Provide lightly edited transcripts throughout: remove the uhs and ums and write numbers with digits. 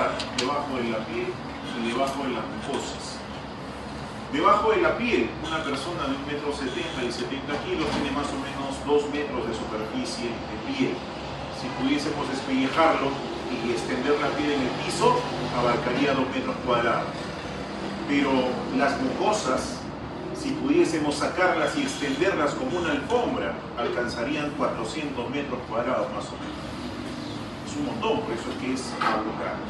encontrar debajo de la piel y debajo de las mucosas. Debajo de la piel, una persona de 1,70 m y 70 kilos tiene más o menos 2 metros de superficie de piel. Si pudiésemos despellejarlo y extender la piel en el piso, abarcaría 2 metros cuadrados. Pero las mucosas, si pudiésemos sacarlas y extenderlas como una alfombra, alcanzarían 400 metros cuadrados más o menos. Es un montón, por eso es que es abultado.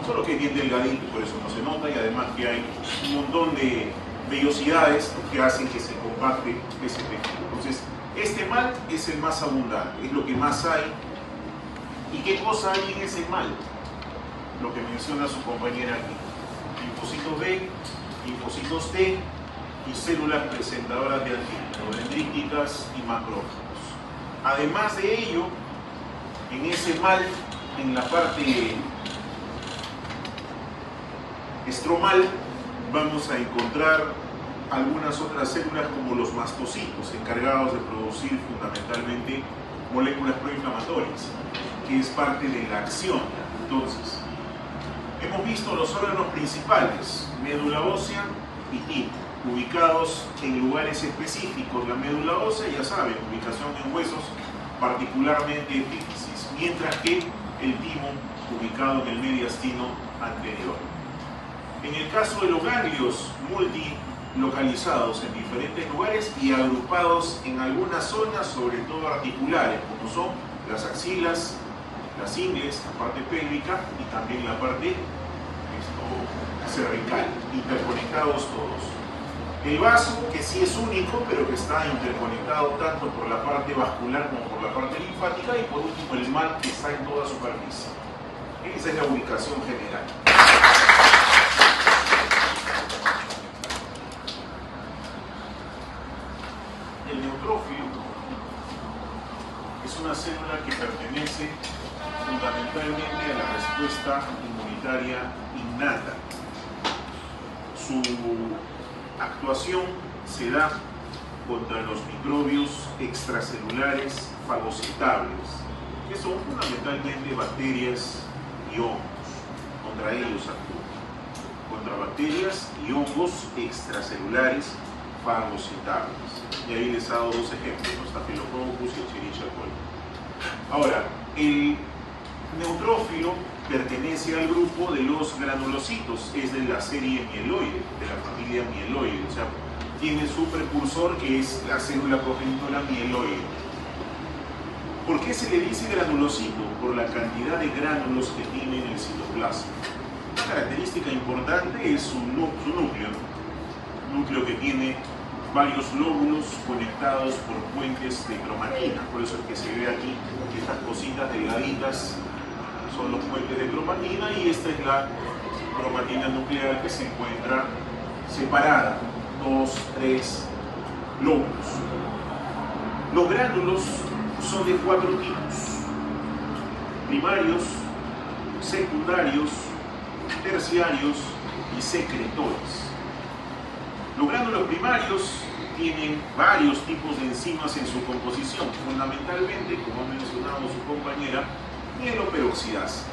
Solo que es bien delgadito, por eso no se nota, y además que hay un montón de vellosidades que hacen que se compacte ese tejido. Entonces, este esmalte es el más abundante, es lo que más hay. ¿Y qué cosa hay en ese esmalte? Lo que menciona su compañera aquí: linfocitos B, linfocitos T y células presentadoras de antígenos, dendríticas y macrófagos. Además de ello, en ese esmalte, en la parte estromal, vamos a encontrar algunas otras células como los mastocitos, encargados de producir fundamentalmente moléculas proinflamatorias, que es parte de la acción. Entonces, hemos visto los órganos principales, médula ósea y timo, ubicados en lugares específicos. La médula ósea, ya saben, ubicación en huesos, particularmente epífisis, mientras que el timo ubicado en el mediastino anterior. En el caso de los ganglios, multilocalizados en diferentes lugares y agrupados en algunas zonas, sobre todo articulares, como son las axilas, las ingles, la parte pélvica y también la parte cervical, interconectados todos. El vaso, que sí es único, pero que está interconectado tanto por la parte vascular como por la parte linfática, y por último el esmalte, que está en toda superficie. Esa es la ubicación general. El neutrófilo es una célula que pertenece fundamentalmente a la respuesta inmunitaria innata. Su actuación se da contra los microbios extracelulares fagocitables, que son fundamentalmente bacterias y hongos. Contra ellos actúa. Contra bacterias y hongos extracelulares fagocitables. Y ahí les he dado dos ejemplos, Staphylococcus y Escherichia coli. Ahora, el neutrófilo pertenece al grupo de los granulocitos, es de la serie mieloide, de la familia mieloide, o sea, tiene su precursor, que es la célula progenitora mieloide. ¿Por qué se le dice granulocito? Por la cantidad de gránulos que tiene en el citoplasma. Una característica importante es su núcleo que tiene varios lóbulos conectados por puentes de cromatina. Por eso es que se ve aquí que estas cositas delgaditas son los puentes de cromatina, y esta es la cromatina nuclear que se encuentra separada, 2, 3 lóbulos. Los gránulos son de 4 tipos: primarios, secundarios, terciarios y secretores. Los gránulos primarios tienen varios tipos de enzimas en su composición, fundamentalmente, como ha mencionado su compañera, mieloperoxidasa,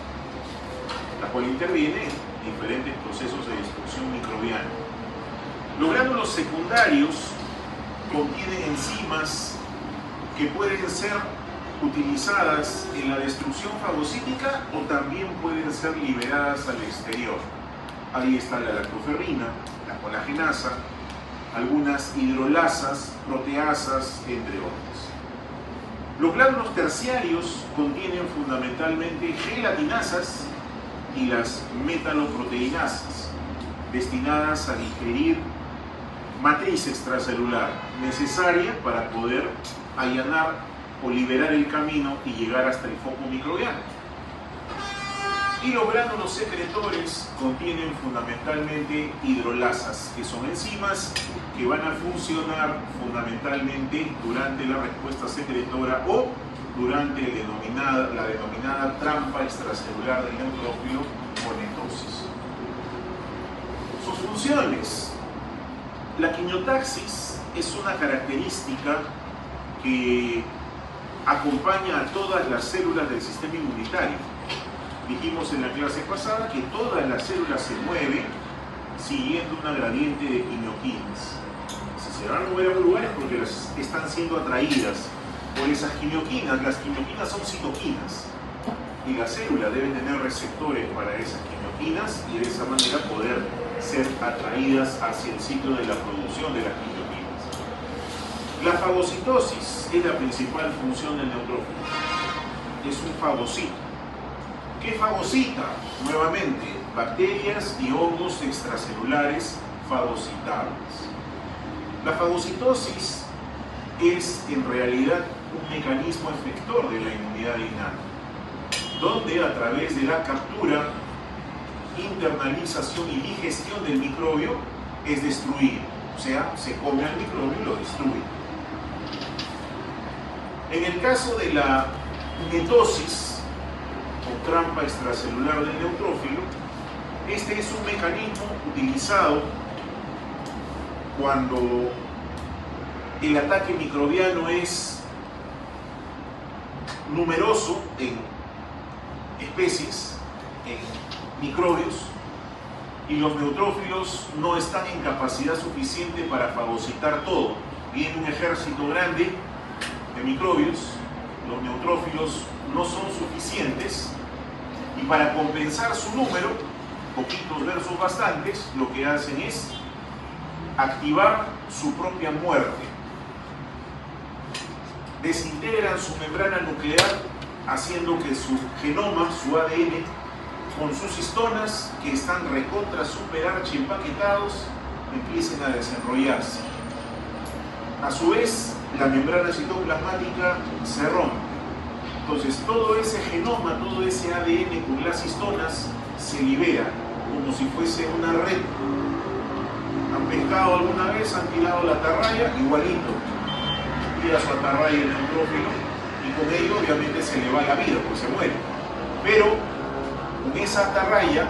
la cual interviene en diferentes procesos de destrucción microbiana. Los gránulos secundarios contienen enzimas que pueden ser utilizadas en la destrucción fagocítica o también pueden ser liberadas al exterior. Ahí está la lactoferrina, la colagenasa, algunas hidrolasas, proteasas, entre otras. Los gránulos terciarios contienen fundamentalmente gelatinasas y las metaloproteinasas, destinadas a digerir matriz extracelular necesaria para poder allanar o liberar el camino y llegar hasta el foco microbiano. Y los gránulos secretores contienen fundamentalmente hidrolasas, que son enzimas que van a funcionar fundamentalmente durante la respuesta secretora o durante la denominada trampa extracelular del neutrófilo o netosis. Sus funciones. La quimiotaxis es una característica que acompaña a todas las células del sistema inmunitario. Dijimos en la clase pasada que todas las células se mueven siguiendo una gradiente de quimioquinas. Si se van a mover a un lugar es porque las están siendo atraídas por esas quimioquinas. Las quimioquinas son citoquinas y la célula debe tener receptores para esas quimioquinas y de esa manera poder ser atraídas hacia el ciclo de la producción de las quimioquinas. La fagocitosis es la principal función del neutrófilo. Es un fagocito. ¿Qué fagocita? Nuevamente, bacterias y hongos extracelulares fagocitables. La fagocitosis es en realidad un mecanismo efector de la inmunidad innata, donde a través de la captura, internalización y digestión del microbio es destruido, o sea, se come al microbio y lo destruye. En el caso de la netosis o trampa extracelular del neutrófilo, este es un mecanismo utilizado cuando el ataque microbiano es numeroso en especies, en microbios, y los neutrófilos no están en capacidad suficiente para fagocitar todo. Viene un ejército grande de microbios, los neutrófilos no son suficientes, y para compensar su número, poquitos versus bastantes, lo que hacen es activar su propia muerte. Desintegran su membrana nuclear, haciendo que su genoma, su ADN, con sus histonas, que están recontra super archi empaquetados, empiecen a desenrollarse. A su vez, la membrana citoplasmática se rompe. Entonces, todo ese genoma, todo ese ADN con las histonas se libera, como si fuese una red. ¿Han pescado alguna vez? ¿Han tirado la atarraya? Igualito. Tira su atarraya el neutrófilo y con ello obviamente se le va la vida, pues se muere. Pero con esa atarraya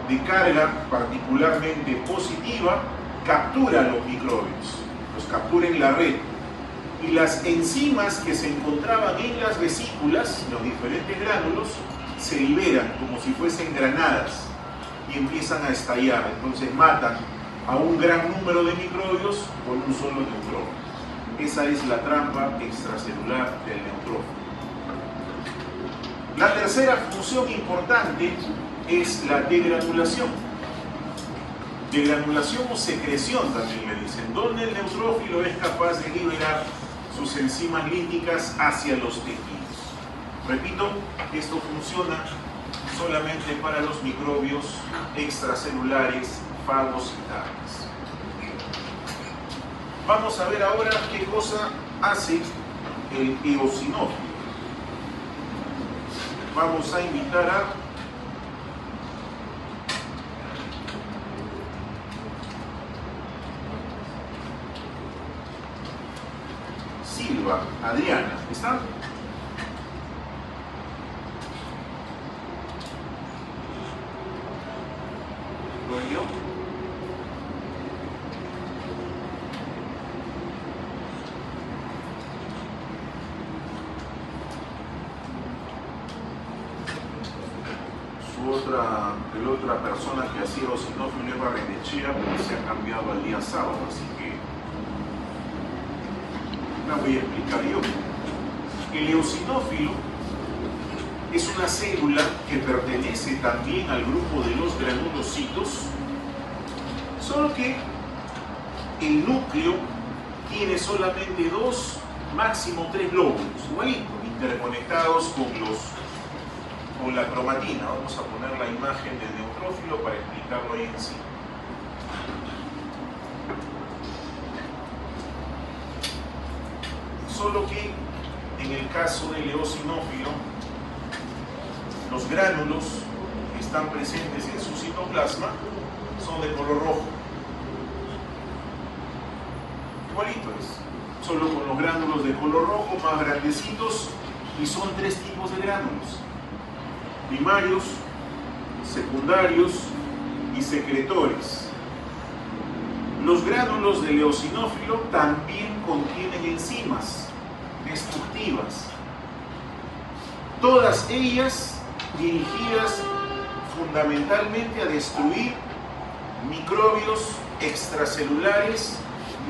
de carga particularmente positiva, captura los microbios, los captura en la red. Y las enzimas que se encontraban en las vesículas, los diferentes gránulos, se liberan como si fuesen granadas y empiezan a estallar. Entonces matan a un gran número de microbios con un solo neutrófilo. Esa es la trampa extracelular del neutrófilo. La tercera función importante es la degranulación. Degranulación o secreción también le dicen, donde el neutrófilo es capaz de liberar sus enzimas líticas hacia los tejidos. Repito, esto funciona solamente para los microbios extracelulares fagocitables. Vamos a ver ahora qué cosa hace el eosinófilo. Vamos a invitar a Silva, Adriana, ¿está? ¿Lo yo? La otra persona que hacía eosinófilo es Barrenechea, porque se ha cambiado al día sábado, así que la voy a explicar yo. El eosinófilo es una célula que pertenece también al grupo de los granulocitos, solo que el núcleo tiene solamente 2, máximo 3 lóbulos, igualitos, interconectados con la cromatina. Vamos a poner la imagen del neutrófilo para explicarlo ahí en sí. Solo que en el caso del eosinófilo, los gránulos que están presentes en su citoplasma son de color rojo. Igualito es, solo con los gránulos de color rojo más grandecitos, y son 3 tipos de gránulos: primarios, secundarios y secretores. Los gránulos del eosinófilo también contienen enzimas destructivas. Todas ellas dirigidas fundamentalmente a destruir microbios extracelulares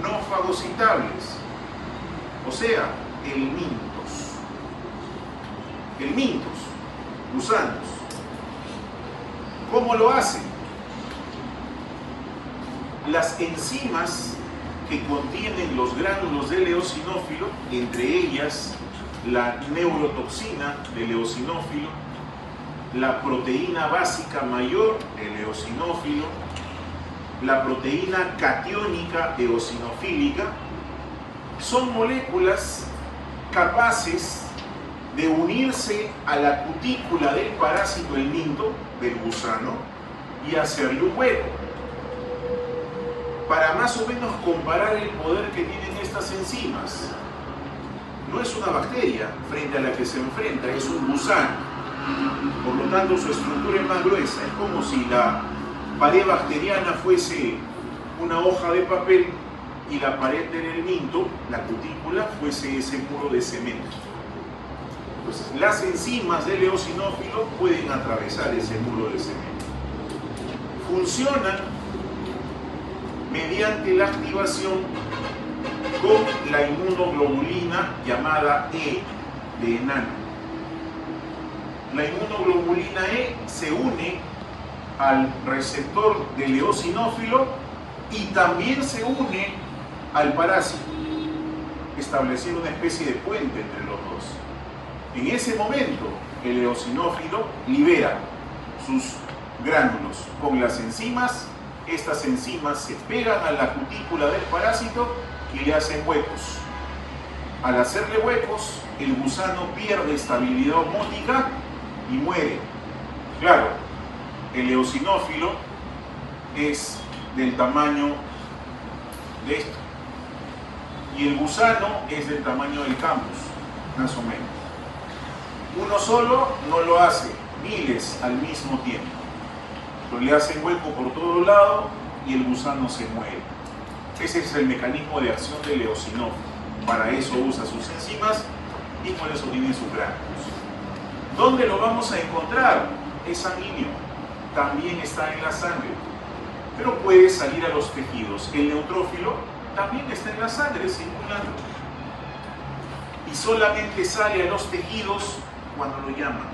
no fagocitables, o sea, helmintos, gusanos. ¿Cómo lo hacen? Las enzimas que contienen los gránulos del eosinófilo, entre ellas la neurotoxina del eosinófilo, la proteína básica mayor del eosinófilo, la proteína catiónica eosinofílica, son moléculas capaces de unirse a la cutícula del parásito helminto, del gusano, y hacerle un hueco. Para más o menos comparar el poder que tienen estas enzimas, no es una bacteria frente a la que se enfrenta, es un gusano. Por lo tanto, su estructura es más gruesa. Es como si la pared bacteriana fuese una hoja de papel y la pared del helminto, la cutícula, fuese ese muro de cemento. Entonces, las enzimas del eosinófilo pueden atravesar ese muro de cemento. Funcionan mediante la activación con la inmunoglobulina llamada E, de enano. La inmunoglobulina E se une al receptor del eosinófilo y también se une al parásito, estableciendo una especie de puente entre los dos. En ese momento, el eosinófilo libera sus gránulos con las enzimas. Estas enzimas se pegan a la cutícula del parásito y le hacen huecos. Al hacerle huecos, el gusano pierde estabilidad osmótica y muere. Claro, el eosinófilo es del tamaño de esto y el gusano es del tamaño del campus, más o menos. Uno solo no lo hace, miles al mismo tiempo. Pero le hacen hueco por todo lado y el gusano se muere. Ese es el mecanismo de acción del eosinófilo. Para eso usa sus enzimas y por eso tiene sus gránulos. ¿Dónde lo vamos a encontrar? Es sanguíneo. También está en la sangre. Pero puede salir a los tejidos. El neutrófilo también está en la sangre circulando. Y solamente sale a los tejidos cuando lo llaman.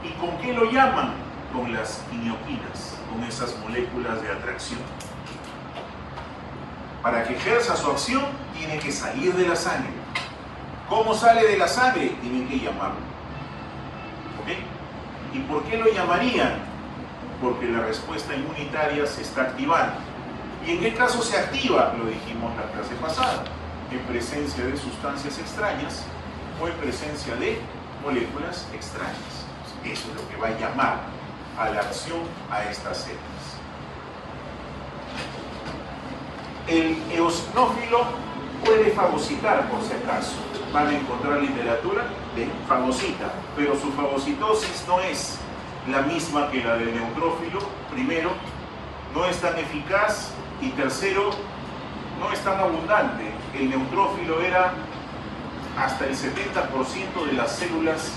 ¿Y con qué lo llaman? Con las quimioquinas, con esas moléculas de atracción. Para que ejerza su acción, tiene que salir de la sangre. ¿Cómo sale de la sangre? Tienen que llamarlo. ¿Ok? ¿Y por qué lo llamarían? Porque la respuesta inmunitaria se está activando. ¿Y en qué caso se activa? Lo dijimos la clase pasada. En presencia de sustancias extrañas o en presencia de moléculas extrañas. Eso es lo que va a llamar a la acción a estas células. El eosinófilo puede fagocitar, por si acaso. Van a encontrar literatura de fagocita, pero su fagocitosis no es la misma que la del neutrófilo. Primero, no es tan eficaz y tercero, no es tan abundante. El neutrófilo era hasta el 70% de las células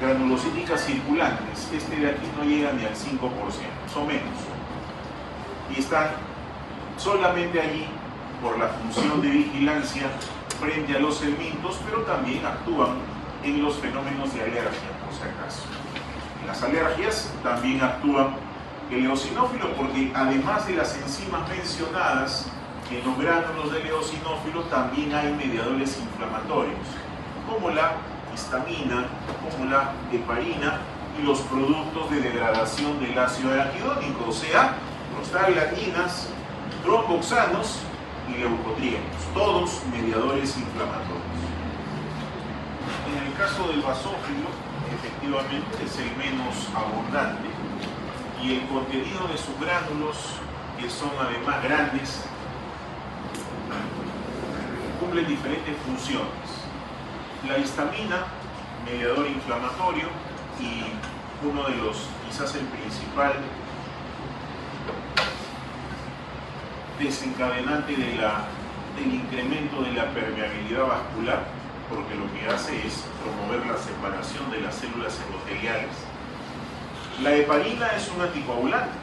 granulocíticas circulantes. Este de aquí no llega ni al 5%, o menos. Y están solamente allí por la función de vigilancia frente a los helmintos, pero también actúan en los fenómenos de alergia, por si acaso. En las alergias también actúan el eosinófilo, porque además de las enzimas mencionadas, en los gránulos del eosinófilo también hay mediadores inflamatorios, como la histamina, como la heparina y los productos de degradación del ácido araquidónico, o sea, prostaglandinas, tromboxanos y leucotrienos, todos mediadores inflamatorios. En el caso del basófilo, efectivamente es el menos abundante y el contenido de sus gránulos, que son además grandes, cumplen diferentes funciones. La histamina, mediador inflamatorio y uno de los, quizás el principal desencadenante del incremento de la permeabilidad vascular, porque lo que hace es promover la separación de las células endoteliales La heparina es un anticoagulante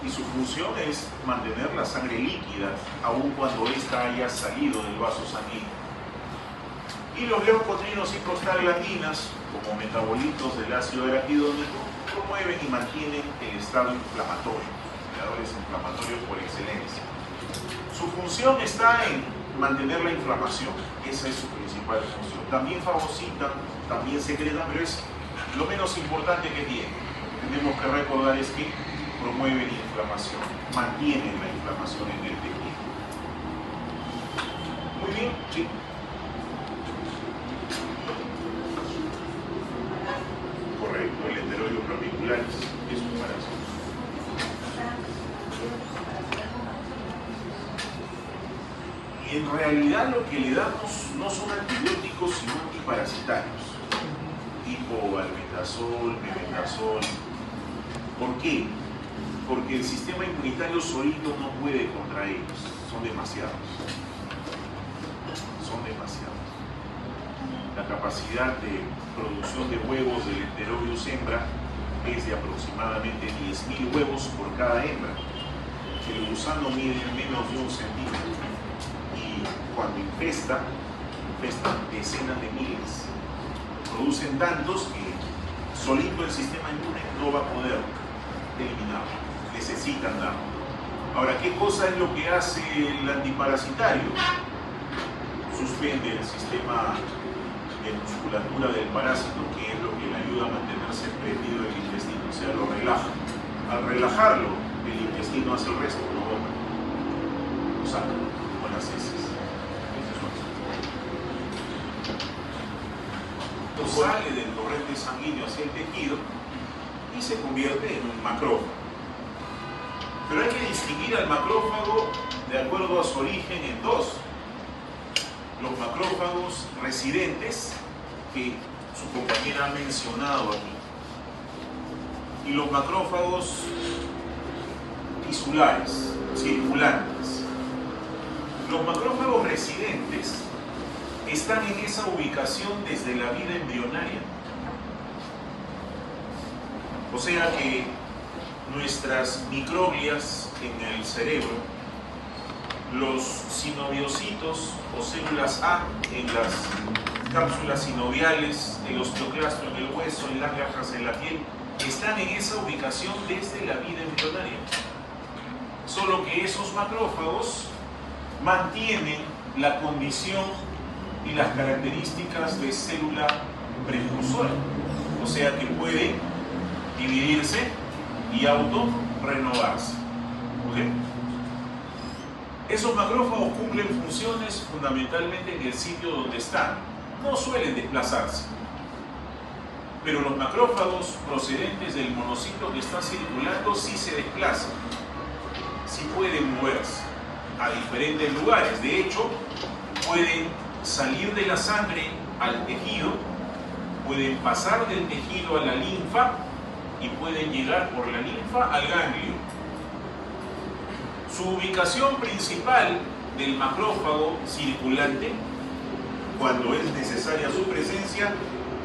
y su función es mantener la sangre líquida aun cuando ésta haya salido del vaso sanguíneo. Y los leucotrienos y prostaglandinas, como metabolitos del ácido araquidónico, promueven y mantienen el estado inflamatorio, mediadores inflamatorios por excelencia. Su función está en mantener la inflamación, esa es su principal función. También fagocitan, también secretan, pero es lo menos importante que tiene. Lo que tenemos que recordar es que promueven la inflamación, mantienen la inflamación en el tejido. Muy bien, sí. Correcto, el Enterobius rhamnicularis es un parásito. Y en realidad lo que le damos no son antibióticos sino antiparasitarios, tipo albendazol, mebendazol. ¿Por qué? Porque el sistema inmunitario solito no puede contra ellos, son demasiados. Son demasiados. La capacidad de producción de huevos del Enterobius hembra es de aproximadamente 10.000 huevos por cada hembra. El gusano mide menos de 1 centímetro y cuando infestan decenas de miles. Producen tantos que solito el sistema inmune no va a poder eliminarlo. Necesitan darlo. Ahora, ¿qué cosa es lo que hace el antiparasitario? Suspende el sistema de musculatura del parásito, que es lo que le ayuda a mantenerse prendido el intestino, o sea, lo relaja. Al relajarlo, el intestino hace el resto, lo bota, lo saca con las heces. Sale del torrente sanguíneo hacia el tejido y se convierte en un macrófago. Pero hay que distinguir al macrófago de acuerdo a su origen en dos. Los macrófagos residentes, que su compañera ha mencionado aquí, y los macrófagos tisulares, circulantes. Los macrófagos residentes están en esa ubicación desde la vida embrionaria. O sea que nuestras microglias en el cerebro, los sinoviocitos o células A en las cápsulas sinoviales, el osteoclasto en el hueso, en las garras en la piel, están en esa ubicación desde la vida embrionaria. Solo que esos macrófagos mantienen la condición y las características de célula precursora, o sea que pueden dividirse y autorrenovarse. ¿Okay? Esos macrófagos cumplen funciones fundamentalmente en el sitio donde están, no suelen desplazarse, pero los macrófagos procedentes del monociclo que está circulando sí se desplazan, sí pueden moverse a diferentes lugares. De hecho, pueden salir de la sangre al tejido, pueden pasar del tejido a la linfa y pueden llegar por la linfa al ganglio. Su ubicación principal del macrófago circulante, cuando es necesaria su presencia,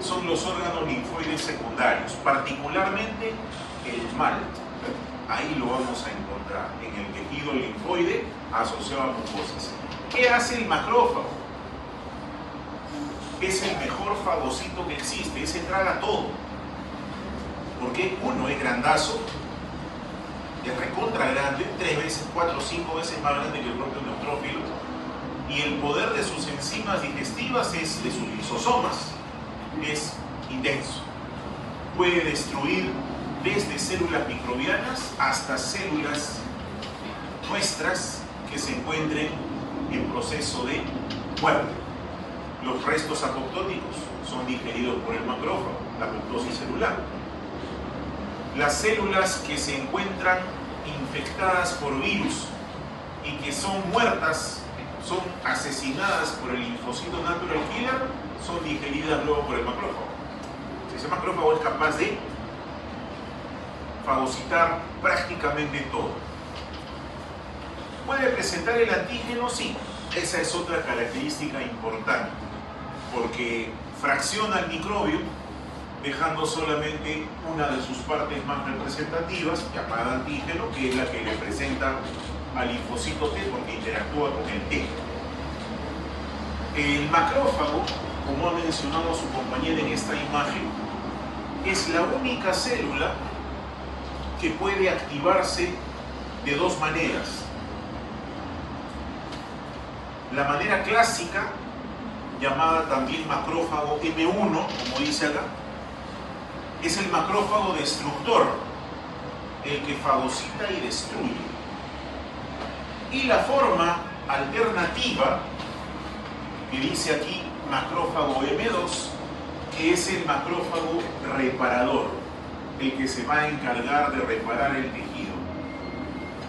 son los órganos linfoides secundarios, particularmente el mal. Ahí lo vamos a encontrar, en el tejido linfoide asociado a mucosas. ¿Qué hace el macrófago? Es el mejor fagocito que existe, ese traga todo. Porque uno es grandazo, es recontra grande, 3 veces, 4, 5 veces más grande que el propio neutrófilo, y el poder de sus enzimas digestivas es de sus lisosomas, es intenso. Puede destruir desde células microbianas hasta células nuestras que se encuentren en proceso de muerte. Los restos apoptóticos son digeridos por el macrófago, la apoptosis celular. Las células que se encuentran infectadas por virus y que son muertas, son asesinadas por el linfocito natural killer, son digeridas luego por el macrófago. Ese macrófago es capaz de fagocitar prácticamente todo. ¿Puede presentar el antígeno? Sí. Esa es otra característica importante, porque fracciona el microbio dejando solamente una de sus partes más representativas, llamada antígeno, que es la que le presenta al linfocito T porque interactúa con el T. El macrófago, como ha mencionado su compañera en esta imagen, es la única célula que puede activarse de dos maneras. La manera clásica, llamada también macrófago M1, como dice acá, es el macrófago destructor, el que fagocita y destruye. Y la forma alternativa, que dice aquí macrófago M2, que es el macrófago reparador, el que se va a encargar de reparar el tejido.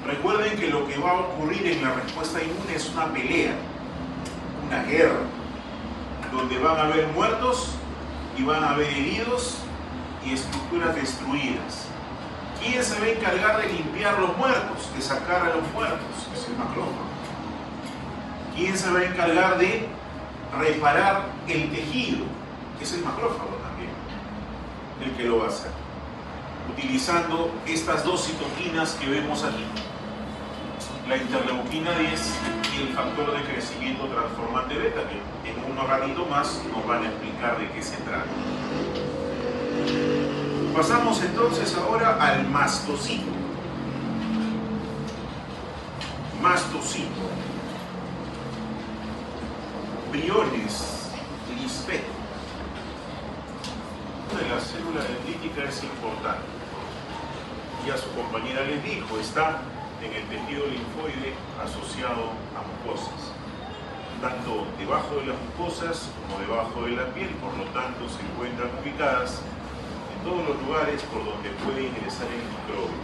Recuerden que lo que va a ocurrir en la respuesta inmune es una pelea, una guerra, donde van a haber muertos y van a haber heridos y estructuras destruidas. ¿Quién se va a encargar de limpiar los muertos, de sacar a los muertos? Es el macrófago. ¿Quién se va a encargar de reparar el tejido? Es el macrófago también el que lo va a hacer, utilizando estas dos citoquinas que vemos aquí, la interleuquina 10 y el factor de crecimiento transformante beta, que en unos ratitos más nos van a explicar de qué se trata. Pasamos entonces ahora al mastocito. Mastocito. Briones, Lisbeth. Una de las células dendríticas es importante. Ya su compañera les dijo, está en el tejido linfoide asociado a mucosas, tanto debajo de las mucosas como debajo de la piel, por lo tanto se encuentran ubicadas en todos los lugares por donde puede ingresar el microbio.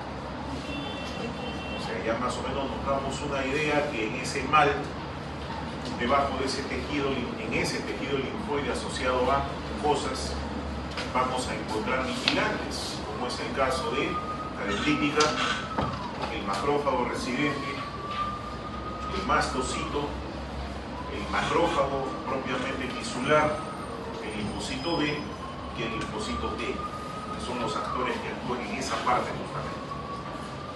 O sea, ya más o menos nos damos una idea que en ese mal, debajo de ese tejido, en ese tejido linfoide asociado a mucosas, vamos a encontrar vigilantes, como es el caso de la dendrítica, el macrófago residente, el mastocito, el macrófago propiamente tisular, el linfocito B y el linfocito T, que son los actores que actúan en esa parte justamente.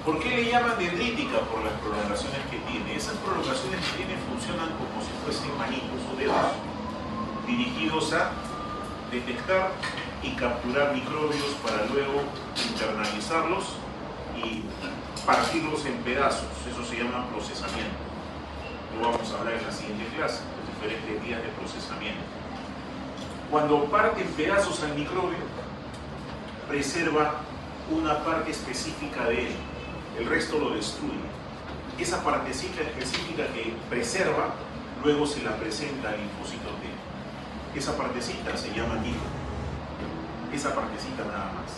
¿Por qué le llaman dendrítica? Por las prolongaciones que tiene. Esas prolongaciones que tiene funcionan como si fuesen manitos o dedos, dirigidos a detectar y capturar microbios para luego internalizarlos y partirlos en pedazos. Eso se llama procesamiento. Lo vamos a hablar en la siguiente clase, los diferentes vías de procesamiento. Cuando parte en pedazos al microbio, preserva una parte específica de él, el resto lo destruye. Esa partecita específica que preserva, luego se la presenta al linfocito T. Esa partecita se llama antígeno. Esa partecita nada más.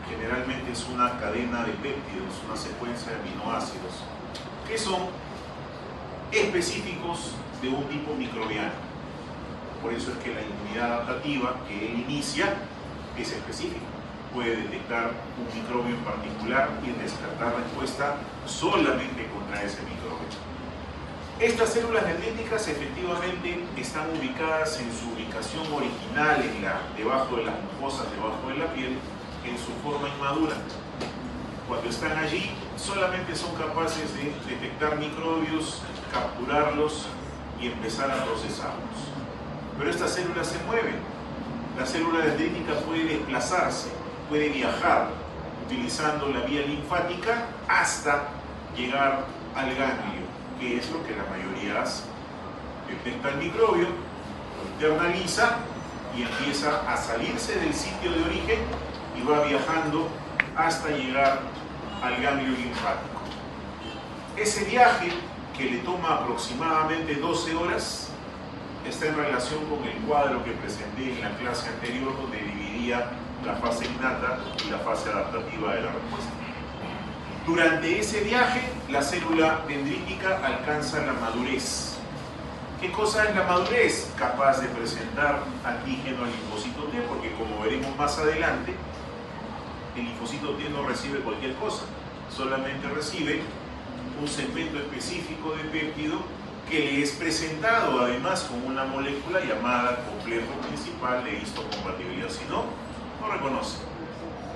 Generalmente es una cadena de péptidos, una secuencia de aminoácidos, que son específicos de un tipo microbiano. Por eso es que la inmunidad adaptativa que él inicia es específica. Puede detectar un microbio en particular y descartar respuesta solamente contra ese microbio. Estas células dendríticas efectivamente están ubicadas en su ubicación original, debajo de las mucosas, debajo de la piel, en su forma inmadura. Cuando están allí, solamente son capaces de detectar microbios, capturarlos y empezar a procesarlos. Pero estas células se mueven. La célula dendrítica puede desplazarse, puede viajar utilizando la vía linfática hasta llegar al ganglio, que es lo que la mayoría hace. Detecta el microbio, lo internaliza y empieza a salirse del sitio de origen y va viajando hasta llegar al ganglio linfático. Ese viaje, que le toma aproximadamente 12 horas, está en relación con el cuadro que presenté en la clase anterior, donde dividía la fase innata y la fase adaptativa de la respuesta. Durante ese viaje, la célula dendrítica alcanza la madurez. ¿Qué cosa es la madurez? Capaz de presentar antígeno al linfocito T, porque como veremos más adelante, el linfocito T no recibe cualquier cosa, solamente recibe un segmento específico de péptido que le es presentado además con una molécula llamada complejo principal de histocompatibilidad, si no, no reconoce.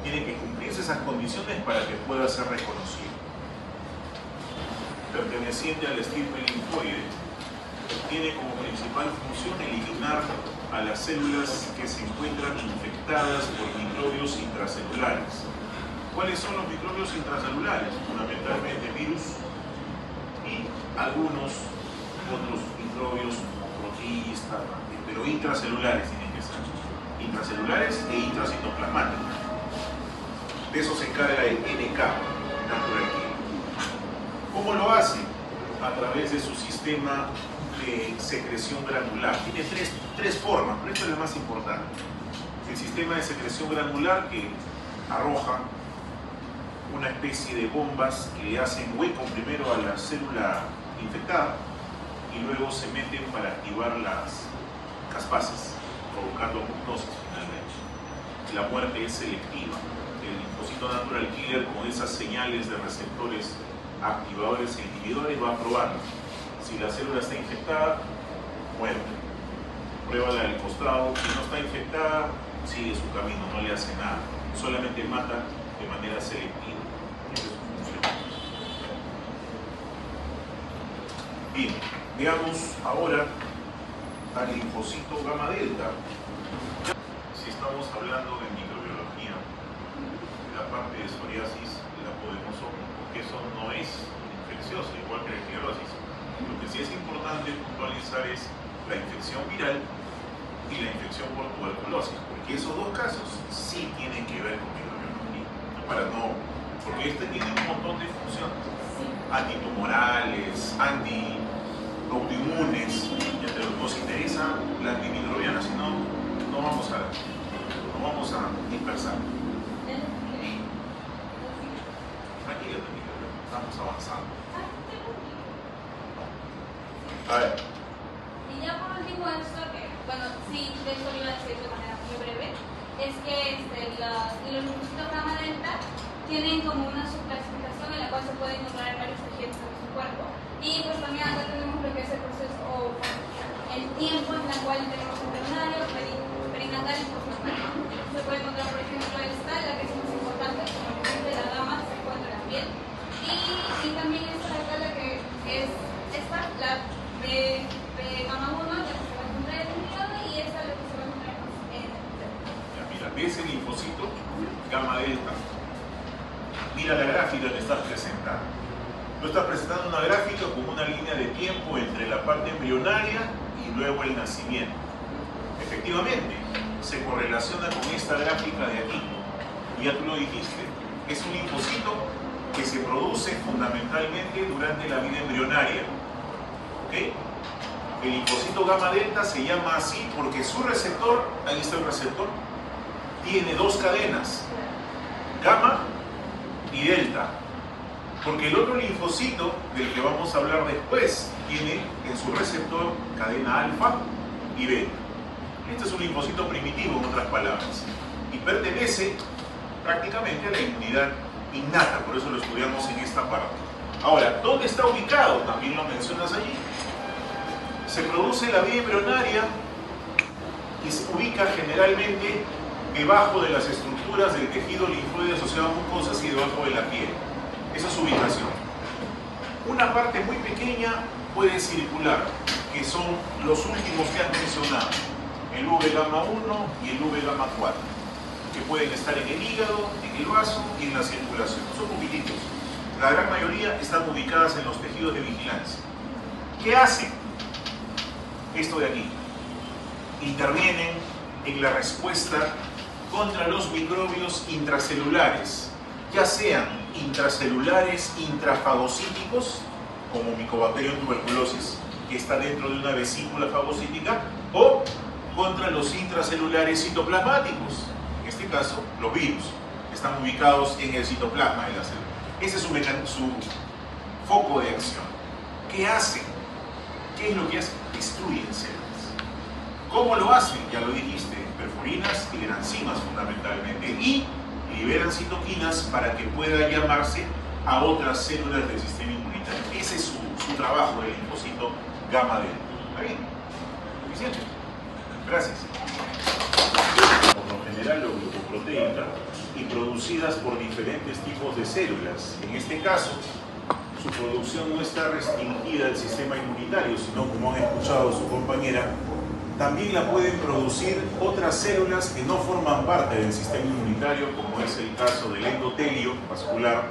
Tiene que cumplirse esas condiciones para que pueda ser reconocido. Perteneciente al estirpe linfoide, tiene como principal función eliminar a las células que se encuentran infectadas por microbios intracelulares. ¿Cuáles son los microbios intracelulares? Fundamentalmente virus y algunos otros microbios protistas, pero intracelulares tienen que ser. Intracelulares e intracitoplasmáticos. De eso se encarga el NK, Natural Killer. ¿Cómo lo hace? A través de su sistema de secreción granular. Tiene tres formas, pero esto es lo más importante. El sistema de secreción granular que arroja una especie de bombas que le hacen hueco primero a la célula infectada y luego se meten para activar las caspases, provocando apoptosis finalmente. La muerte es selectiva. El linfocito natural killer, con esas señales de receptores activadores e inhibidores, va a probarlo. Si la célula está infectada, muere. Pruébala al costado. Si no está infectada, sigue su camino, no le hace nada. Solamente mata de manera selectiva. Esa es su función. Bien, veamos ahora al linfocito gamma delta. Si estamos hablando de microbiología, la parte de psoriasis la podemos omitir, porque eso no es infeccioso, igual que la fibrosis. Lo que sí es importante puntualizar es la infección viral y la infección por tuberculosis, porque esos dos casos sí tienen que ver con microbiología. Porque este tiene un montón de funciones antitumorales, autoinmunes, y entre los dos interesa la antimicrobiana, si no, no vamos a dispersar. Tranquila, estamos avanzando. A ver. Y ya por último esto, que bueno, sí, de eso iba a decir de manera muy breve, es que los linfocitos gamma delta tienen como una subclasificación en la cual se puede encontrar en varios tejidos de su cuerpo. Y pues también acá tenemos lo que es el proceso, o el tiempo en el cual tenemos embrionario, perinatal y postnatal. Se puede encontrar, por ejemplo, esta, la que es más importante, como el de la gama, se encuentra en la piel. Y también esta de acá, la que es esta, la de gamma 1, la que se va a encontrar en el hígado, y esta la que se va a encontrar en el cerebro. Mira, ves el linfocito gamma delta. Mira la gráfica que estás presentando. Tú estás presentando una gráfica con una línea de tiempo entre la parte embrionaria y luego el nacimiento. Efectivamente, se correlaciona con esta gráfica de aquí. Y ya tú lo dijiste, es un linfocito que se produce fundamentalmente durante la vida embrionaria. ¿Ok? El linfocito gamma delta se llama así porque su receptor, ahí está el receptor, tiene dos cadenas, gamma y delta. Porque el otro linfocito, del que vamos a hablar después, tiene en su receptor cadena alfa y beta. Este es un linfocito primitivo, en otras palabras, y pertenece prácticamente a la inmunidad innata, por eso lo estudiamos en esta parte. Ahora, ¿dónde está ubicado? También lo mencionas allí. Se produce en la vida embrionaria y se ubica generalmente debajo de las estructuras del tejido linfoide asociado a mucosas y debajo de la piel. Esa es su ubicación. Una parte muy pequeña puede circular, que son los últimos que has mencionado, el V gamma 1 y el V gamma 4, que pueden estar en el hígado, en el vaso y en la circulación. Son poquititos. La gran mayoría están ubicadas en los tejidos de vigilancia. ¿Qué hacen? Esto de aquí. Intervienen en la respuesta contra los microbios intracelulares, ya sean intracelulares intrafagocíticos, como Mycobacterium tuberculosis, que está dentro de una vesícula fagocítica, o contra los intracelulares citoplasmáticos, en este caso los virus, que están ubicados en el citoplasma de la célula. Ese es su foco de acción. ¿Qué hacen? ¿Qué es lo que hacen? Destruyen células. ¿Cómo lo hacen? Ya lo dijiste, perforinas y enzimas fundamentalmente, y liberan citoquinas para que pueda llamarse a otras células del sistema inmunitario. Ese es su trabajo del linfocito gamma delta. ¿Está bien? ¿Suficiente? Gracias. Por lo general, mineral o glucoproteica y producidas por diferentes tipos de células. En este caso, su producción no está restringida al sistema inmunitario, sino, como han escuchado su compañera, también la pueden producir otras células que no forman parte del sistema inmunitario, como es el caso del endotelio vascular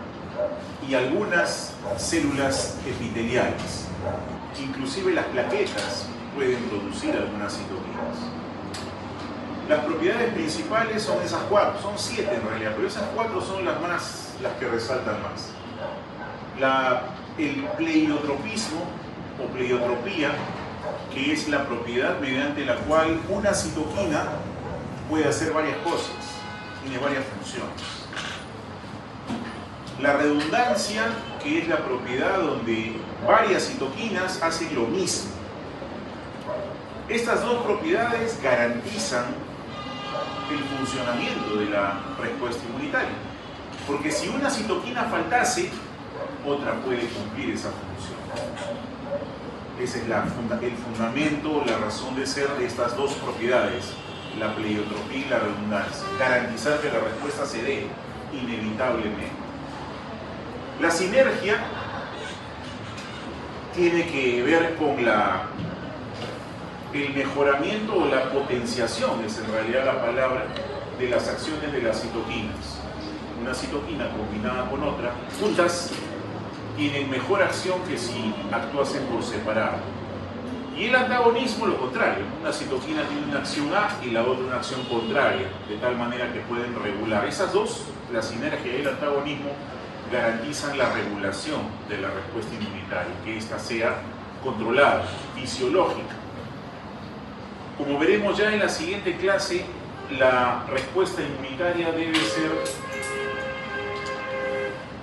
y algunas células epiteliales. Inclusive las plaquetas pueden producir algunas citoquinas. Las propiedades principales son esas 4, son 7 en realidad, pero esas 4 son las que resaltan más. El pleiotropismo o pleiotropía, que es la propiedad mediante la cual una citoquina puede hacer varias cosas, tiene varias funciones. La redundancia, que es la propiedad donde varias citoquinas hacen lo mismo. Estas dos propiedades garantizan el funcionamiento de la respuesta inmunitaria, porque si una citoquina faltase, otra puede cumplir esa función. Ese es el fundamento, la razón de ser de estas dos propiedades, la pleiotropía y la redundancia. Garantizar que la respuesta se dé inevitablemente. La sinergia tiene que ver con el mejoramiento o la potenciación, es en realidad la palabra, de las acciones de las citoquinas. Una citoquina combinada con otra, juntas, tienen mejor acción que si actuasen por separado. Y el antagonismo, lo contrario. Una citoquina tiene una acción A y la otra una acción contraria, de tal manera que pueden regular. Esas dos, la sinergia y el antagonismo, garantizan la regulación de la respuesta inmunitaria, que ésta sea controlada, fisiológica. Como veremos ya en la siguiente clase, la respuesta inmunitaria debe ser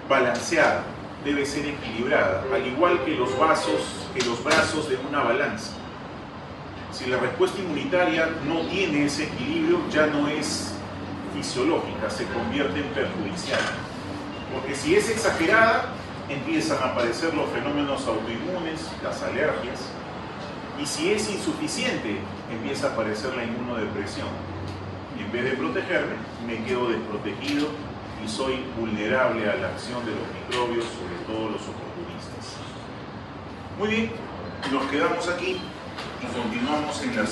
balanceada, debe ser equilibrada, al igual que los brazos de una balanza. Si la respuesta inmunitaria no tiene ese equilibrio, ya no es fisiológica, se convierte en perjudicial. Porque si es exagerada, empiezan a aparecer los fenómenos autoinmunes, las alergias, y si es insuficiente, empieza a aparecer la inmunodepresión. Y en vez de protegerme, me quedo desprotegido y soy vulnerable a la acción de los microbios, sobre todo los oportunistas. Muy bien, nos quedamos aquí y continuamos en la